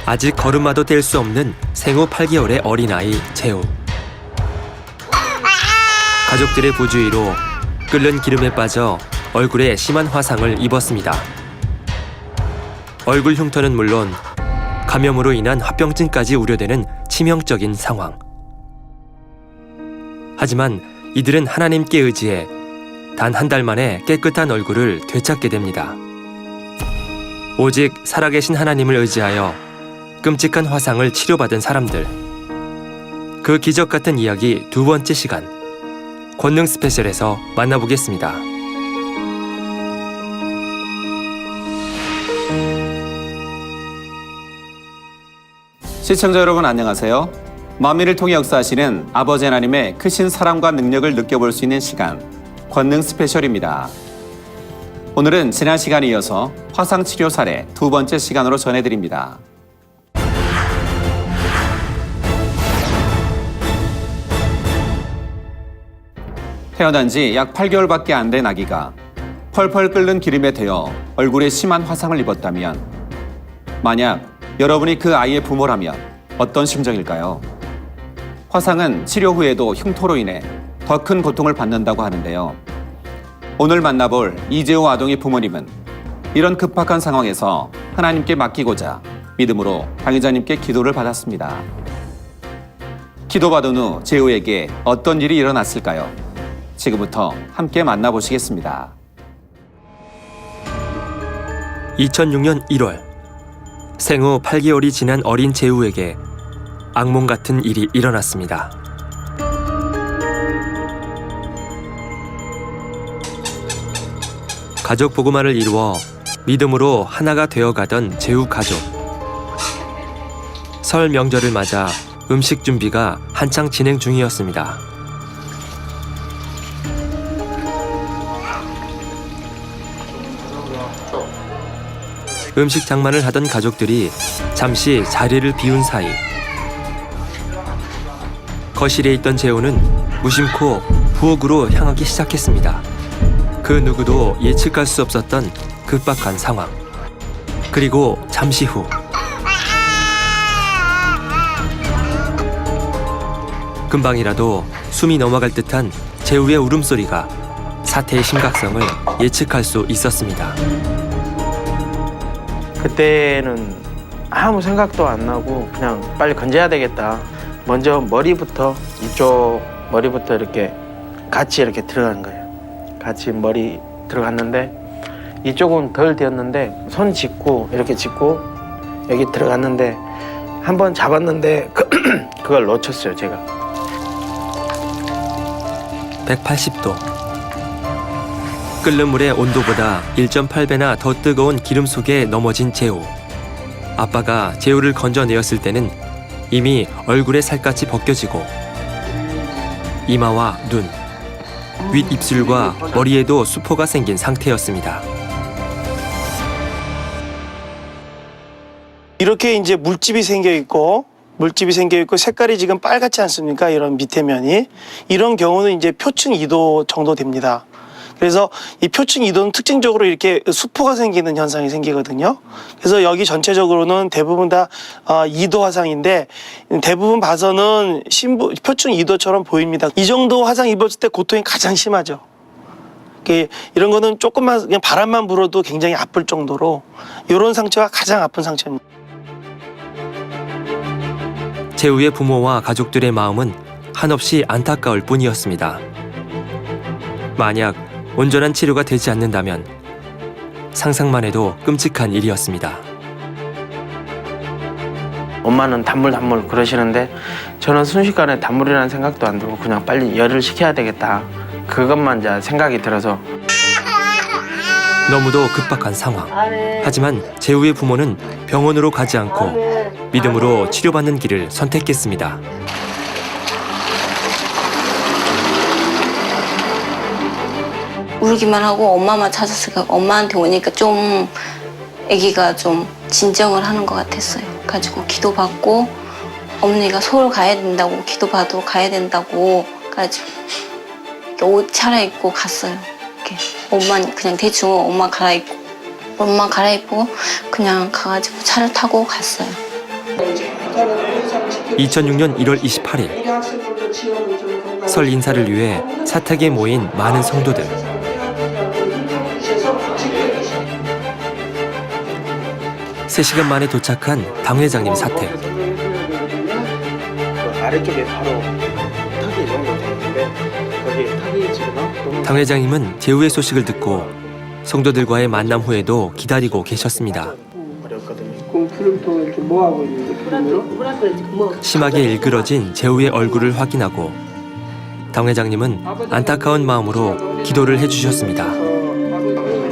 아직 걸음마도 뗄 수 없는 생후 8개월의 어린아이 재우. 가족들의 부주의로 끓는 기름에 빠져 얼굴에 심한 화상을 입었습니다. 얼굴 흉터는 물론 감염으로 인한 합병증까지 우려되는 치명적인 상황. 하지만 이들은 하나님께 의지해 단 한 달 만에 깨끗한 얼굴을 되찾게 됩니다. 오직 살아계신 하나님을 의지하여 끔찍한 화상을 치료받은 사람들. 그 기적 같은 이야기 두 번째 시간, 권능 스페셜에서 만나보겠습니다. 시청자 여러분 안녕하세요. 만민을 통해 역사하시는 아버지 하나님의 크신 사랑과 능력을 느껴볼 수 있는 시간, 권능 스페셜입니다. 오늘은 지난 시간에 이어서 화상치료 사례 두 번째 시간으로 전해드립니다. 태어난 지 약 8개월밖에 안 된 아기가 펄펄 끓는 기름에 데여 얼굴에 심한 화상을 입었다면, 만약 여러분이 그 아이의 부모라면 어떤 심정일까요? 화상은 치료 후에도 흉터로 인해 더 큰 고통을 받는다고 하는데요. 오늘 만나볼 이재호 아동의 부모님은 이런 급박한 상황에서 하나님께 맡기고자 믿음으로 당의자님께 기도를 받았습니다. 기도받은 후 재호에게 어떤 일이 일어났을까요? 지금부터 함께 만나보시겠습니다. 2006년 1월, 생후 8개월이 지난 어린 재우에게 악몽 같은 일이 일어났습니다. 가족 보고만을 이루어 믿음으로 하나가 되어가던 재우 가족. 설 명절을 맞아 음식 준비가 한창 진행 중이었습니다. 음식 장만을 하던 가족들이 잠시 자리를 비운 사이, 거실에 있던 재호는 무심코 부엌으로 향하기 시작했습니다. 그 누구도 예측할 수 없었던 급박한 상황. 그리고 잠시 후, 금방이라도 숨이 넘어갈 듯한 재우의 울음소리가 사태의 심각성을 예측할 수 있었습니다. 그때는 아무 생각도 안 나고 그냥 빨리 건져야 되겠다. 먼저 머리부터, 이쪽 머리부터 이렇게 같이 이렇게 들어간 거예요. 같이 머리 들어갔는데 이쪽은 덜 되었는데 손 짚고 이렇게 짚고 여기 들어갔는데 한번 잡았는데 그걸 놓쳤어요, 제가. 180도. 끓는 물의 온도보다 1.8배나 더 뜨거운 기름 속에 넘어진 재호. 아빠가 재호를 건져내었을 때는 이미 얼굴에 살갗이 벗겨지고 이마와 눈, 윗입술과 머리에도 수포가 생긴 상태였습니다. 이렇게 이제 물집이 생겨 있고 색깔이 지금 빨갛지 않습니까? 이런 밑에 면이. 이런 경우는 이제 표층 2도 정도 됩니다. 그래서 이 표층 2도는 특징적으로 이렇게 수포가 생기는 현상이 생기거든요. 그래서 여기 전체적으로는 대부분 다 2도 화상인데, 대부분 봐서는 표층 2도처럼 보입니다. 이 정도 화상 입었을 때 고통이 가장 심하죠. 이런 거는 조금만 그냥 바람만 불어도 굉장히 아플 정도로 이런 상처가 가장 아픈 상처입니다. 재우의 부모와 가족들의 마음은 한없이 안타까울 뿐이었습니다. 만약 온전한 치료가 되지 않는다면 상상만 해도 끔찍한 일이었습니다. 엄마는 단물 그러시는데 저는 순식간에 단물이라는 생각도 안 들고 그냥 빨리 열을 식혀야 되겠다. 그것만 이제 생각이 들어서. 너무도 급박한 상황. 하지만 재우의 부모는 병원으로 가지 않고 믿음으로 치료받는 길을 선택했습니다. 울기만 하고 엄마만 찾았으니까 엄마한테 오니까 좀 아기가 좀 진정을 하는 것 같았어요. 가지고 기도받고 어머니가 서울 가야 된다고 기도받으러 가야 된다고 가지고 옷 차려입고 갔어요. 이렇게 옷만 그냥 대충 옷만 갈아입고 그냥 가가지고 차를 타고 갔어요. (2006년 1월 28일) 설 인사를 위해 사택에 모인 많은 성도들. 세 시간 만에 도착한 당회장님 사택. 아래쪽에 바로 턱이 정도 되는데 거기에 턱이 지금 당회장님은 제후의 소식을 듣고 성도들과의 만남 후에도 기다리고 계셨습니다. 어렵거든요. 그럼 구름통 이렇게 뭐 하고 있는데 구름으로? 심하게 일그러진 제후의 얼굴을 확인하고 당회장님은 안타까운 마음으로 기도를 해주셨습니다.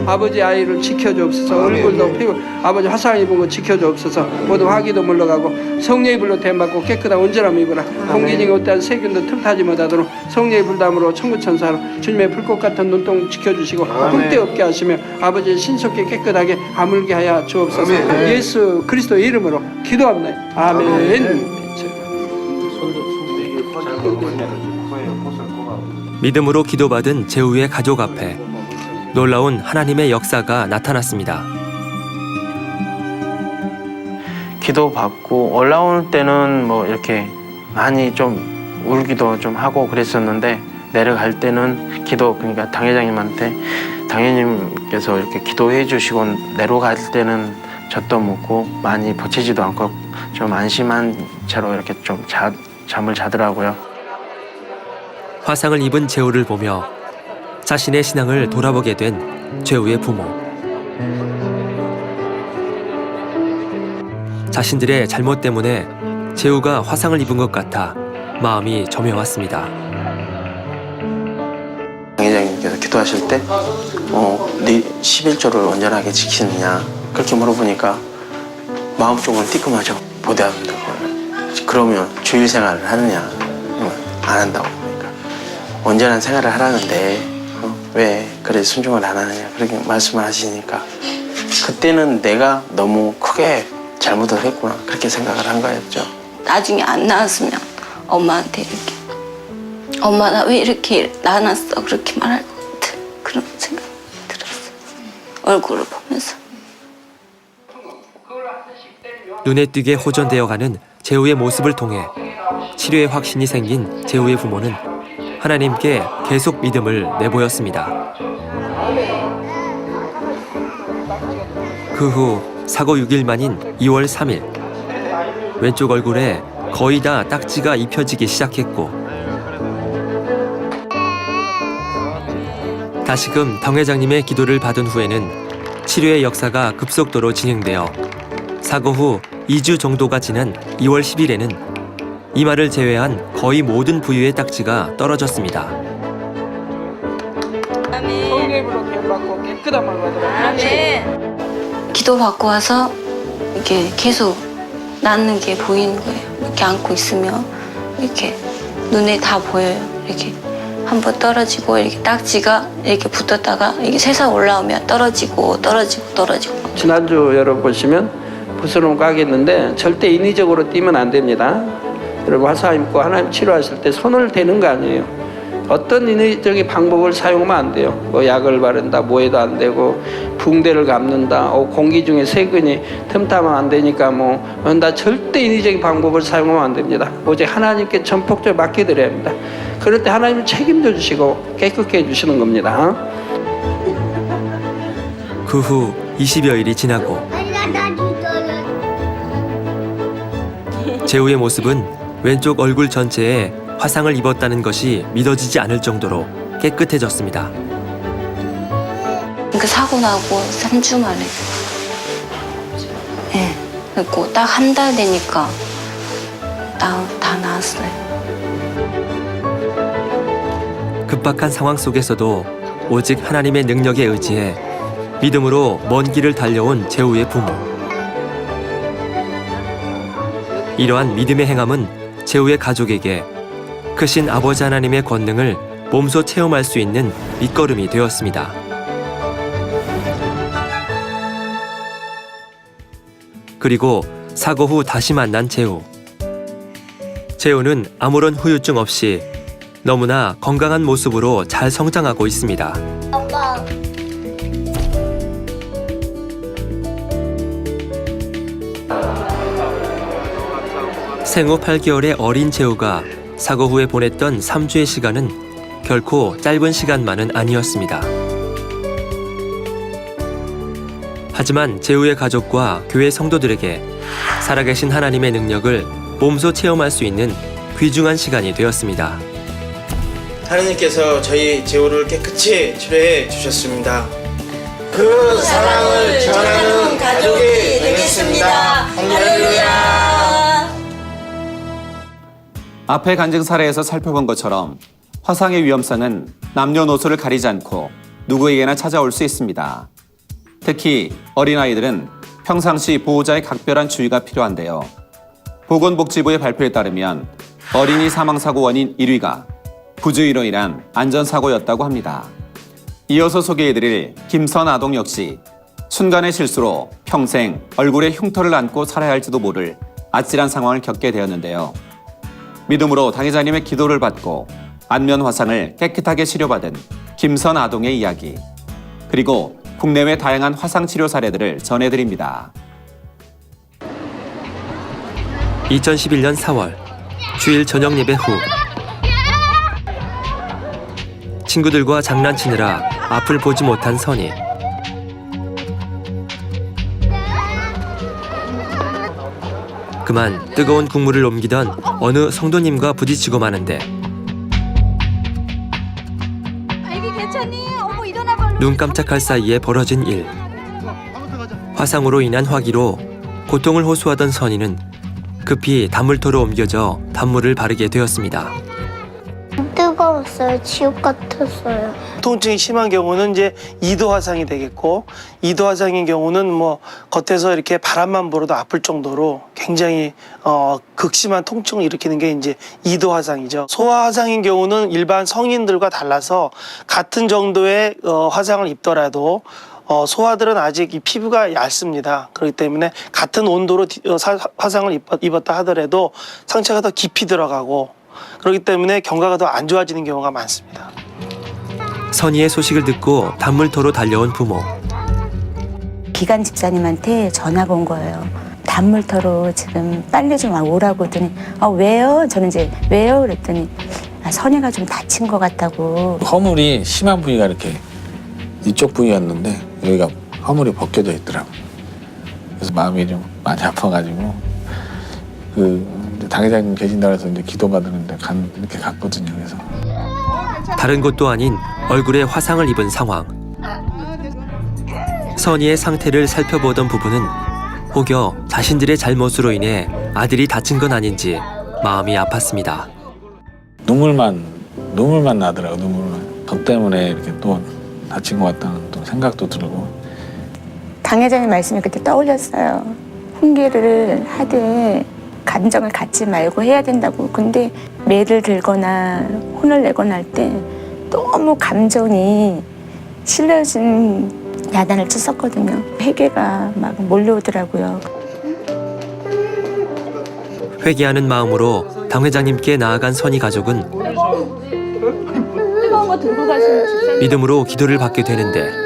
아버지 아이를 지켜주옵소서. 얼굴도 피고 아버지 화상 입은 거 지켜주옵소서. 모두 화기도 물러가고 성령의 불로 대받고 깨끗한 온전함 입으라. 공기중에 어떠한 세균도 틈타지 못하도록 성령의 불담으로 천구천사로 주님의 불꽃 같은 눈동 지켜주시고 흠대 없게 하시며 아버지 신속히 깨끗하게 아물게 하여 주옵소서. 예수 그리스도의 이름으로 기도합니다. 아멘. 믿음으로 기도받은 제후의 가족 앞에 놀라운 하나님의 역사가 나타났습니다. 기도 받고 올라올 때는 뭐 이렇게 많이 좀 울기도 좀 하고 그랬었는데 내려갈 때는 그러니까 당회장님한테 당회장님께서 이렇게 기도해 주시고 내려갈 때는 젖도 먹고 많이 버티지도 않고 좀 안심한 채로 이렇게 좀 잠을 자더라고요. 화상을 입은 제후를 보며 자신의 신앙을 돌아보게 된 제후의 부모. 자신들의 잘못 때문에 제후가 화상을 입은 것 같아 마음이 점여왔습니다. 당회장님께서 기도하실 때 네 11조를 온전하게 지키느냐 그렇게 물어보니까 마음속으로 뜨끔하죠. 못해야 한다고. 그러면 주일 생활을 하느냐 안 한다고. 그러니까 온전한 생활을 하라는데 왜 그래 순종을 안 하느냐 그렇게 말씀을 하시니까 그때는 내가 너무 크게 잘못을 했구나 그렇게 생각을 한 거였죠. 나중에 안 나왔으면 엄마한테 이렇게 엄마 나 왜 이렇게 낳아놨어 그렇게 말할 것 같은 그런 생각이 들었어요. 얼굴을 보면서. 눈에 띄게 호전되어가는 제후의 모습을 통해 치료의 확신이 생긴 제후의 부모는 하나님께 계속 믿음을 내보였습니다. 그 후 사고 6일 만인 2월 3일 왼쪽 얼굴에 거의 다 딱지가 입혀지기 시작했고 다시금 당회장님의 기도를 받은 후에는 치료의 역사가 급속도로 진행되어 사고 후 2주 정도가 지난 2월 10일에는 이마를 제외한 거의 모든 부위의 딱지가 떨어졌습니다. 성령의 불로 대받고 깨끗한 말로 하도록. 기도 받고 와서 이렇게 계속 낫는 게 보이는 거예요. 이렇게 안고 있으면 이렇게 눈에 다 보여요. 이렇게 한번 떨어지고 이렇게 딱지가 이렇게 붙었다가 이게 새서 올라오면 떨어지고. 지난주 여러분 보시면 부스럼 까겠는데 절대 인위적으로 뛰면 안 됩니다. 여러분 화상 입고 하나님 치료하실 때 손을 대는 거 아니에요. 어떤 인위적인 방법을 사용하면 안 돼요. 뭐 약을 바른다, 뭐 해도 안 되고 붕대를 감는다, 공기 중에 세균이 틈타면 안 되니까 나 절대 인위적인 방법을 사용하면 안 됩니다. 오직 하나님께 전폭적으로 맡겨드려야 합니다. 그럴 때 하나님은 책임져 주시고 깨끗게 해주시는 겁니다. 그 후 20여일이 지나고 제후의 모습은 왼쪽 얼굴 전체에 화상을 입었다는 것이 믿어지지 않을 정도로 깨끗해졌습니다. 그 사고 나고 3주 만에. 네. 그리고 딱 한 달 되니까 다 나았어요. 급박한 상황 속에서도 오직 하나님의 능력에 의지해 믿음으로 먼 길을 달려온 제후의 부모. 이러한 믿음의 행함은 제후의 가족에게 크신 아버지 하나님의 권능을 몸소 체험할 수 있는 밑거름이 되었습니다. 그리고 사고 후 다시 만난 제후. 제후는 아무런 후유증 없이 너무나 건강한 모습으로 잘 성장하고 있습니다. 생후 8개월의 어린 재우가 사고 후에 보냈던 3주의 시간은 결코 짧은 시간만은 아니었습니다. 하지만 재우의 가족과 교회 성도들에게 살아계신 하나님의 능력을 몸소 체험할 수 있는 귀중한 시간이 되었습니다. 하나님께서 저희 재우를 깨끗이 치료해 주셨습니다. 그 사랑을 전하는 가족이 되겠습니다. 할렐루야. 앞의 간증 사례에서 살펴본 것처럼 화상의 위험성은 남녀노소를 가리지 않고 누구에게나 찾아올 수 있습니다. 특히 어린아이들은 평상시 보호자의 각별한 주의가 필요한데요. 보건복지부의 발표에 따르면 어린이 사망사고 원인 1위가 부주의로 인한 안전사고였다고 합니다. 이어서 소개해드릴 김선 아동 역시 순간의 실수로 평생 얼굴에 흉터를 안고 살아야 할지도 모를 아찔한 상황을 겪게 되었는데요. 믿음으로 당회자님의 기도를 받고 안면 화상을 깨끗하게 치료받은 김선 아동의 이야기, 그리고 국내외 다양한 화상 치료 사례들을 전해드립니다. 2011년 4월 주일 저녁 예배 후 친구들과 장난치느라 앞을 보지 못한 선희. 그만 뜨거운 국물을 옮기던 어느 성도님과 부딪히고 마는데 눈 깜짝할 사이에 벌어진 일. 화상으로 인한 화기로 고통을 호소하던 선희는 급히 단물터로 옮겨져 단물을 바르게 되었습니다. 뜨거웠어요. 지옥 같았어요. 통증이 심한 경우는 이제 2도 화상이 되겠고 2도 화상인 경우는 뭐 겉에서 이렇게 바람만 불어도 아플 정도로 굉장히 극심한 통증을 일으키는 게 이제 2도 화상이죠. 소아 화상인 경우는 일반 성인들과 달라서 같은 정도의 화상을 입더라도 소아들은 아직 이 피부가 얇습니다. 그렇기 때문에 같은 온도로 화상을 입었다 하더라도 상처가 더 깊이 들어가고 그렇기 때문에 경과가 더 안 좋아지는 경우가 많습니다. 선희의 소식을 듣고 단물터로 달려온 부모. 기간 집사님한테 전화가 온 거예요. 단물터로 지금 빨리 좀 오라고 했더니 왜요? 저는 이제 왜요? 그랬더니 선희가 좀 다친 것 같다고. 허물이 심한 부위가 이렇게 이쪽 부위였는데 여기가 허물이 벗겨져 있더라고요. 그래서 마음이 좀 많이 아파가지고 당회장님 계신다고 해서 이제 기도 받으는데 이렇게 갔거든요. 그래서 다른 곳도 아닌 얼굴에 화상을 입은 상황. 선희의 상태를 살펴보던 부부는 혹여 자신들의 잘못으로 인해 아들이 다친 건 아닌지 마음이 아팠습니다. 눈물만 나더라고요. 눈물만. 저 때문에 이렇게 또 다친 것 같다는 또 생각도 들고. 당회장님 말씀이 그때 떠올렸어요. 훈계를 하되 감정을 갖지 말고 해야 된다고. 근데 매를 들거나 혼을 내거나 할 때 너무 감정이 실려진 야단을 쳤었거든요. 회개가 막 몰려오더라고요. 회개하는 마음으로 당 회장님께 나아간 선희 가족은 믿음으로 기도를 받게 되는데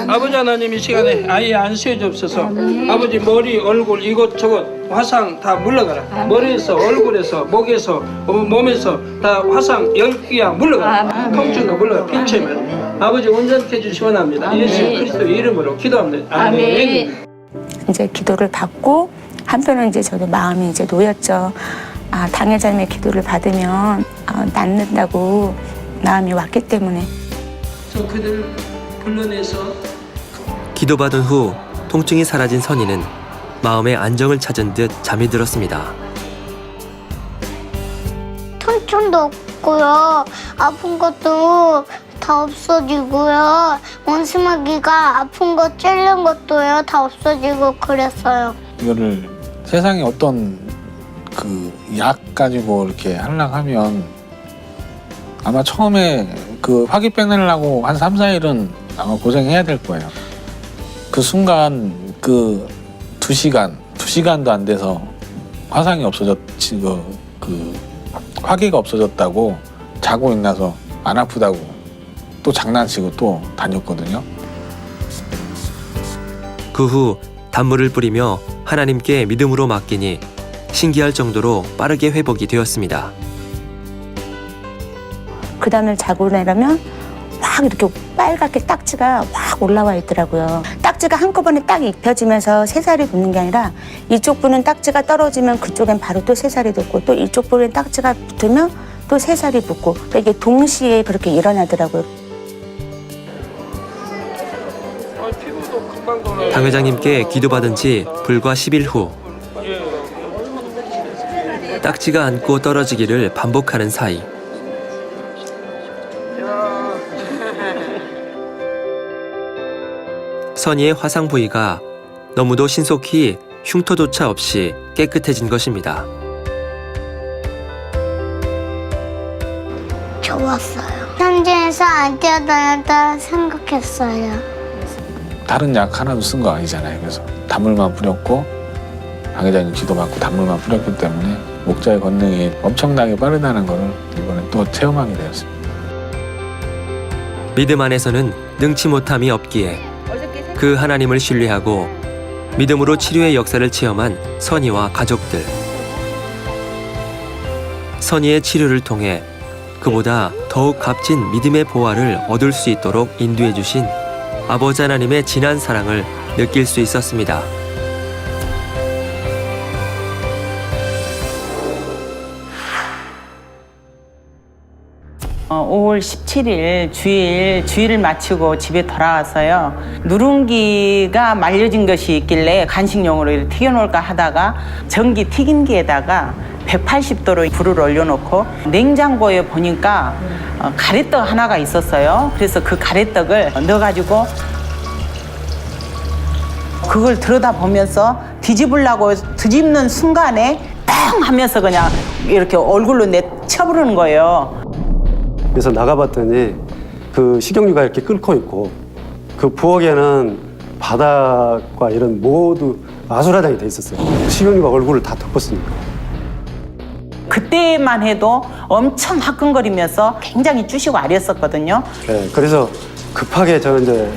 아버지 하나님 이 시간에 아예 안수해 주옵소서. 아버지 머리, 얼굴 이곳저곳 화상 다 물러가라. 머리에서, 얼굴에서, 목에서, 몸에서 다 화상 10개야 물러가라. 통증도 물러가 빈체면 아버지 온전케 해주시면 합니다. 예수 그리스도의 이름으로 기도합니다. 아멘. 이제 기도를 받고 한편은 이제 저도 마음이 이제 놓였죠. 당회장님의 기도를 받으면 낫는다고 마음이 왔기 때문에. 저 그들 불러내서 기도받은 후 통증이 사라진 선희는 마음의 안정을 찾은 듯 잠이 들었습니다. 통증도 없고요. 아픈 것도 다 없어지고요. 원심하기가 아픈 거 찔린 것도요. 다 없어지고 그랬어요. 이거를 세상에 어떤 약 가지고 이렇게 하려고 하면 아마 처음에 화기병내려고 한 3, 4일은 아마 고생해야 될 거예요. 그 순간 2시간도 안 돼서 화상이 화기가 없어졌다고 자고 일어나서 안 아프다고 또 장난치고 또 다녔거든요. 그 후 단물을 뿌리며 하나님께 믿음으로 맡기니 신기할 정도로 빠르게 회복이 되었습니다. 그 다음날 자고 나면 확 이렇게 빨갛게 딱지가 확 올라와 있더라고요. 딱지가 한꺼번에 딱 입혀지면서 새살이 붙는 게 아니라 이쪽 부는 딱지가 떨어지면 그쪽엔 바로 또 새살이 돋고 또 이쪽 부는 딱지가 붙으면 또 새살이 붙고 그러니까 이게 동시에 그렇게 일어나더라고요. 당 회장님께 기도받은 지 불과 10일 후 딱지가 앉고 떨어지기를 반복하는 사이 선희의 화상 부위가 너무도 신속히 흉터조차 없이 깨끗해진 것입니다. 좋았어요. 현장에서 안 뛰어다녔다 생각했어요. 다른 약 하나도 쓴 거 아니잖아요. 그래서 단물만 뿌렸고 당 회장님 기도받고 단물만 뿌렸기 때문에 목자의 권능이 엄청나게 빠르다는 거를 이번에 또 체험하게 되었습니다. 믿음 안에서는 능치 못함이 없기에 그 하나님을 신뢰하고 믿음으로 치료의 역사를 체험한 선희와 가족들. 선희의 치료를 통해 그보다 더욱 값진 믿음의 보화를 얻을 수 있도록 인도해 주신 아버지 하나님의 진한 사랑을 느낄 수 있었습니다. 어, 5월 17일 주일을 마치고 집에 돌아와서요. 누룽기가 말려진 것이 있길래 간식용으로 이렇게 튀겨놓을까 하다가 전기 튀김기에다가 180도로 불을 올려놓고 냉장고에 보니까 가래떡 하나가 있었어요. 그래서 그 가래떡을 넣어가지고 그걸 들여다보면서 뒤집으려고 뒤집는 순간에 뻥 하면서 그냥 이렇게 얼굴로 내쳐부르는 거예요. 그래서 나가봤더니 그 식용유가 이렇게 끓고 있고 그 부엌에는 바닥과 이런 모두 아수라장이 돼 있었어요. 식용유가 얼굴을 다 덮었으니까. 그때만 해도 엄청 화끈거리면서 굉장히 쭈시고 아렸었거든요. 네, 그래서 급하게 저는 이제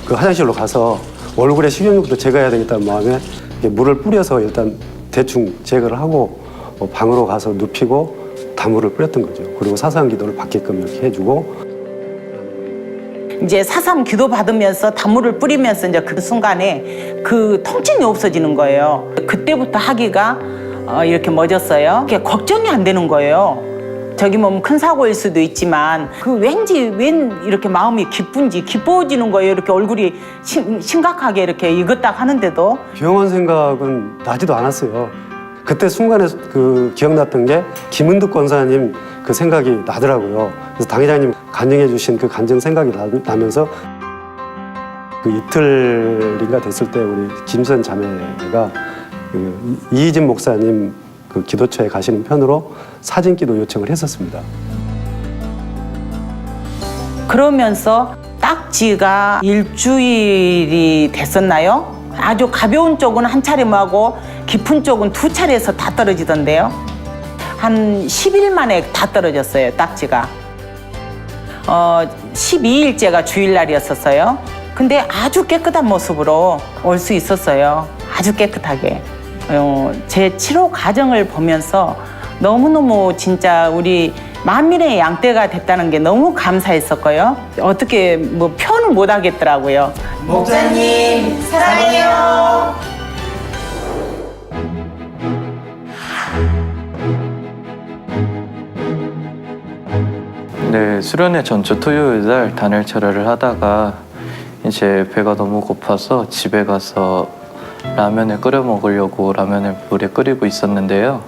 그 화장실로 가서 얼굴에 식용유부터 제거해야 되겠다는 마음에 물을 뿌려서 일단 대충 제거를 하고 방으로 가서 눕히고 단물을 뿌렸던 거죠. 그리고 사사한 기도를 받게끔 이렇게 해주고 이제 사삼 기도 받으면서 단물을 뿌리면서 이제 그 순간에 그 통증이 없어지는 거예요. 그때부터 하기가 이렇게 멎었어요. 그게 걱정이 안 되는 거예요. 저기 뭐 큰 사고일 수도 있지만 그 왠지 이렇게 마음이 기쁜지 기뻐지는 거예요. 이렇게 얼굴이 심각하게 이렇게 익었다 하는데도 병원 생각은 나지도 않았어요. 그때 순간에 그 기억났던 게 김은득 권사님 그 생각이 나더라고요. 그래서 당 회장님 간증해 주신 그 간증 생각이 나면서 그 이틀인가 됐을 때 우리 김선 자매가 그 이희진 목사님 그 기도처에 가시는 편으로 사진 기도 요청을 했었습니다. 그러면서 딱지가 일주일이 됐었나요? 아주 가벼운 쪽은 한 차례 하고 깊은 쪽은 2차례에서 다 떨어지던데요. 한 10일 만에 다 떨어졌어요, 딱지가. 12일째가 주일날이었었어요. 근데 아주 깨끗한 모습으로 올 수 있었어요. 아주 깨끗하게. 제 치료 과정을 보면서 너무너무 진짜 우리 만민의 양떼가 됐다는 게 너무 감사했었고요. 어떻게 뭐 표현을 못 하겠더라고요. 목사님 사랑해요. 네, 수련회 전주 토요일 날 단일 철회를 하다가 이제 배가 너무 고파서 집에 가서 라면을 끓여 먹으려고 라면을 물에 끓이고 있었는데요.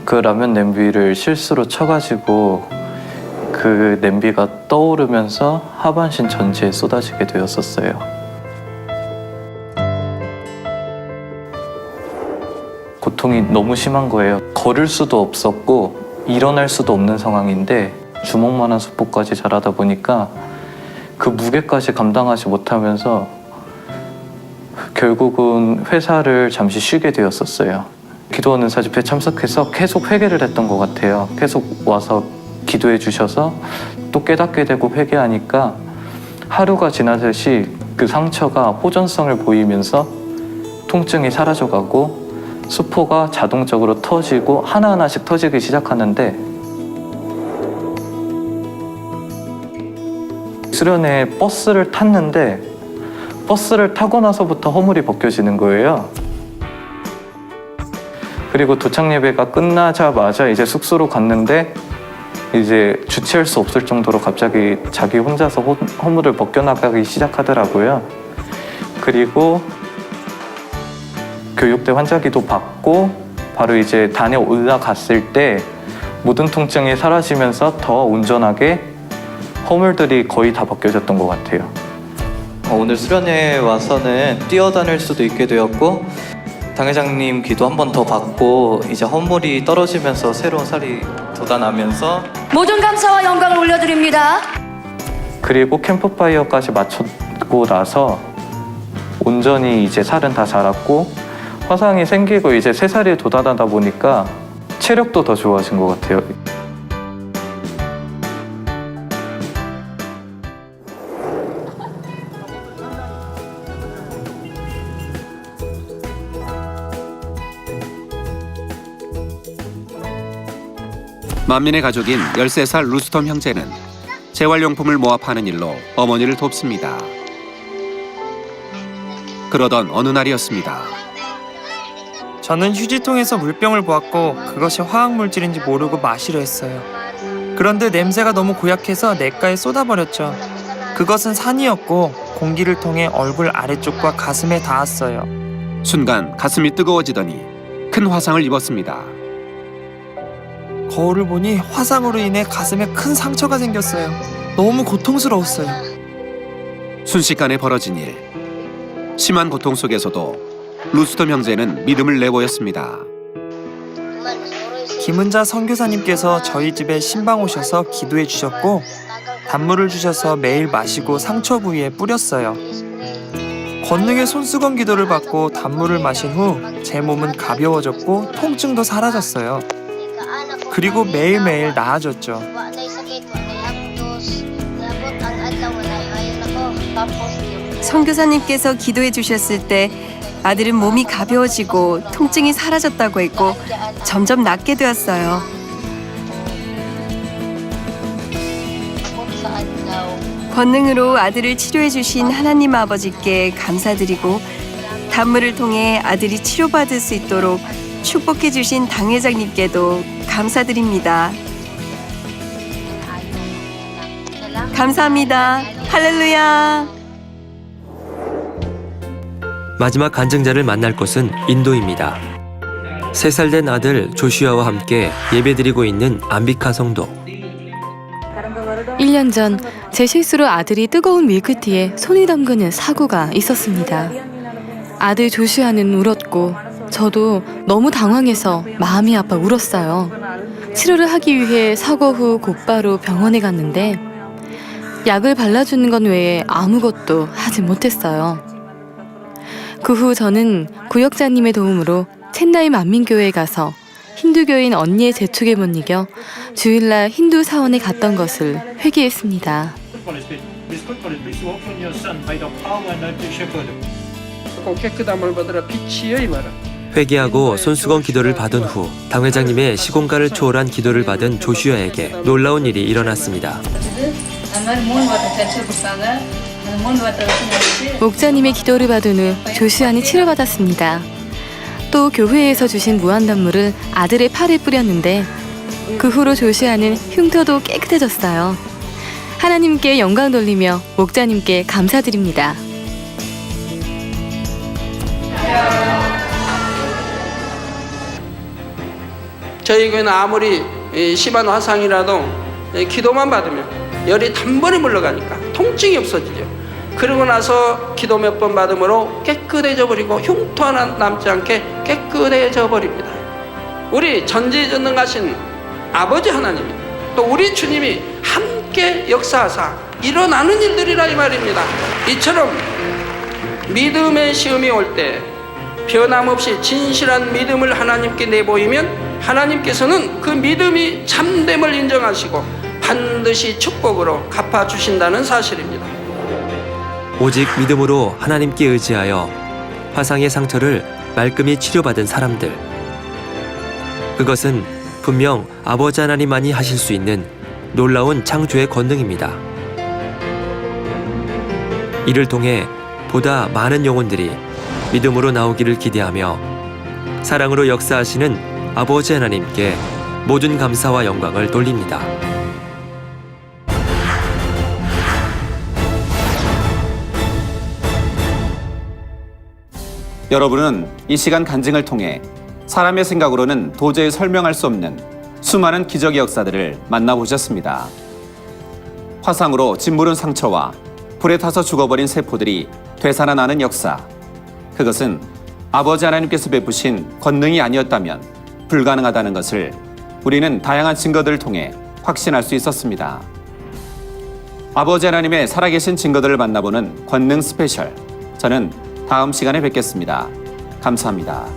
그 라면 냄비를 실수로 쳐가지고 그 냄비가 떠오르면서 하반신 전지에 쏟아지게 되었었어요. 고통이 너무 심한 거예요. 걸을 수도 없었고 일어날 수도 없는 상황인데 주먹만한 수포까지 자라다 보니까 그 무게까지 감당하지 못하면서 결국은 회사를 잠시 쉬게 되었었어요. 기도원 은사집회에 참석해서 계속 회개를 했던 것 같아요. 계속 와서 기도해 주셔서 또 깨닫게 되고 회개하니까 하루가 지나듯이 그 상처가 호전성을 보이면서 통증이 사라져가고 수포가 자동적으로 터지고 하나하나씩 터지기 시작하는데 수련회 버스를 탔는데 버스를 타고 나서부터 허물이 벗겨지는 거예요. 그리고 도착 예배가 끝나자마자 이제 숙소로 갔는데 이제 주체할 수 없을 정도로 갑자기 자기 혼자서 허물을 벗겨나가기 시작하더라고요. 그리고 교육대 환자기도 받고 바로 이제 단에 올라갔을 때 모든 통증이 사라지면서 더 온전하게 허물들이 거의 다 벗겨졌던 것 같아요. 오늘 수련회에 와서는 뛰어다닐 수도 있게 되었고 당회장님 기도 한 번 더 받고 이제 허물이 떨어지면서 새로운 살이 돋아나면서 모든 감사와 영광을 올려드립니다. 그리고 캠프파이어까지 마쳤고 나서 온전히 이제 살은 다 자랐고 화상이 생기고 이제 3살이 돋아나다 보니까 체력도 더 좋아진 것 같아요. 만민의 가족인 13살 루스톰 형제는 재활용품을 모아 파는 일로 어머니를 돕습니다. 그러던 어느 날이었습니다. 저는 휴지통에서 물병을 보았고 그것이 화학물질인지 모르고 마시려 했어요. 그런데 냄새가 너무 고약해서 냇가에 쏟아버렸죠. 그것은 산이었고 공기를 통해 얼굴 아래쪽과 가슴에 닿았어요. 순간 가슴이 뜨거워지더니 큰 화상을 입었습니다. 거울을 보니 화상으로 인해 가슴에 큰 상처가 생겼어요. 너무 고통스러웠어요. 순식간에 벌어진 일. 심한 고통 속에서도 루스톰 형제는 믿음을 내보였습니다. 김은자 선교사님께서 저희 집에 신방 오셔서 기도해 주셨고 단물을 주셔서 매일 마시고 상처 부위에 뿌렸어요. 권능의 손수건 기도를 받고 단물을 마신 후 제 몸은 가벼워졌고 통증도 사라졌어요. 그리고 매일매일 나아졌죠. 선교사님께서 기도해 주셨을 때 아들은 몸이 가벼워지고 통증이 사라졌다고 했고 점점 낫게 되었어요. 권능으로 아들을 치료해 주신 하나님 아버지께 감사드리고 단물을 통해 아들이 치료받을 수 있도록 축복해 주신 당회장님께도 감사드립니다. 감사합니다. 할렐루야. 마지막 간증자를 만날 곳은 인도입니다. 3살 된 아들 조슈아와 함께 예배드리고 있는 안비카 성도. 1년 전 제 실수로 아들이 뜨거운 밀크티에 손이 담그는 사고가 있었습니다. 아들 조슈아는 울었고 저도 너무 당황해서 마음이 아파 울었어요. 치료를 하기 위해 사고 후 곧바로 병원에 갔는데 약을 발라주는 것 외에 아무것도 하지 못했어요. 그 후 저는 구역자님의 도움으로 첸나이 만민교회에 가서 힌두교인 언니의 재촉에 못 이겨 주일날 힌두 사원에 갔던 것을 회개했습니다. 깨끗한 물 받으라 빛이여 이마라. 회개하고 손수건 기도를 받은 후 당회장님의 시공간을 초월한 기도를 받은 조슈아에게 놀라운 일이 일어났습니다. 목자님의 기도를 받은 후 조슈아는 치료받았습니다. 또 교회에서 주신 무한단물을 아들의 팔에 뿌렸는데 그 후로 조슈아는 흉터도 깨끗해졌어요. 하나님께 영광 돌리며 목자님께 감사드립니다. 저희 교회는 아무리 심한 화상이라도 기도만 받으면 열이 단번에 물러가니까 통증이 없어지죠. 그러고 나서 기도 몇 번 받음으로 깨끗해져 버리고 흉터 하나 남지 않게 깨끗해져 버립니다. 우리 전지전능하신 아버지 하나님 또 우리 주님이 함께 역사하사 일어나는 일들이라 이 말입니다. 이처럼 믿음의 시험이 올 때 변함없이 진실한 믿음을 하나님께 내보이면 하나님께서는 그 믿음이 참됨을 인정하시고 반드시 축복으로 갚아주신다는 사실입니다. 오직 믿음으로 하나님께 의지하여 화상의 상처를 말끔히 치료받은 사람들. 그것은 분명 아버지 하나님만이 하실 수 있는 놀라운 창조의 권능입니다. 이를 통해 보다 많은 영혼들이 믿음으로 나오기를 기대하며 사랑으로 역사하시는 아버지 하나님께 모든 감사와 영광을 돌립니다. 여러분은 이 시간 간증을 통해 사람의 생각으로는 도저히 설명할 수 없는 수많은 기적의 역사들을 만나보셨습니다. 화상으로 짓무른 상처와 불에 타서 죽어버린 세포들이 되살아나는 역사. 그것은 아버지 하나님께서 베푸신 권능이 아니었다면 불가능하다는 것을 우리는 다양한 증거들을 통해 확신할 수 있었습니다. 아버지 하나님의 살아계신 증거들을 만나보는 권능 스페셜. 저는 다음 시간에 뵙겠습니다. 감사합니다.